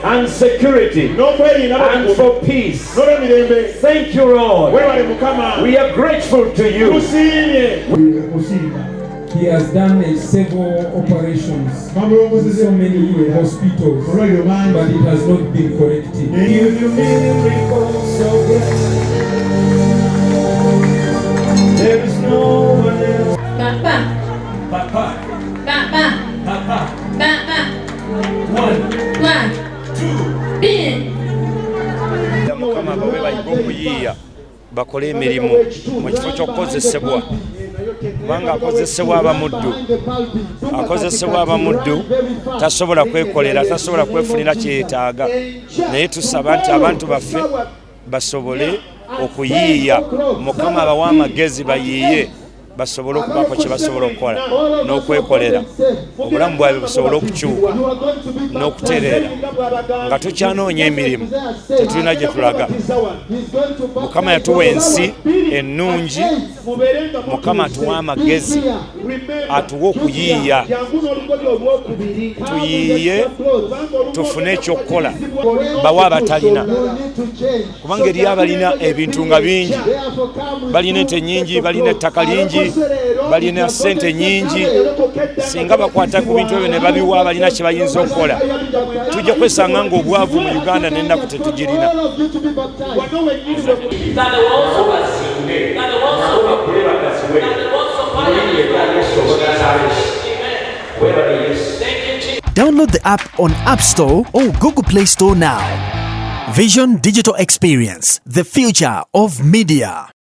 and security and for peace. Thank you, Lord. We are grateful to you. He has done several operations in so many hospitals, but it has not been corrected. There is no one else. Papa. Papa. Papa. Papa. Papa. 1, 2. Bin. Mukama bawe bayiga okuyiiya bakole emirimu mu kifo ky'okukozesebwa kubanga akozesebwa abamuddu tasobola kwekolera tasobola kwefunira kyetaaga naye tusaba nti abantu baffe basobole okuyiiya Mukama abawa amagezi bayiiye basobole okubaako kye basobola okukola n'okwekolera obulamu bwabwe busobole okukyuka n'okutereera nga tukyanoonya emirimu tetulina gye tulaga. Mukama yatuwa ensi ennungi, Mukama atuwa amagezi, atuwa okuyiiya, tuyiiye tufune ekyokukola bawa abatalina kubanga eriyo abalina ebintu nga bingi, balina ente nyingi, balina ettaka lingi, balina ssente nyingi. Singa bakwata ku bintu ebyo ne babiwa abalina kye bayinza okukola, tujja kwesanga ng'obwavu mu Uganda n'ennaku tetugirina. Download the app on App Store or Google Play Store now. Vision Digital Experience, the future of media.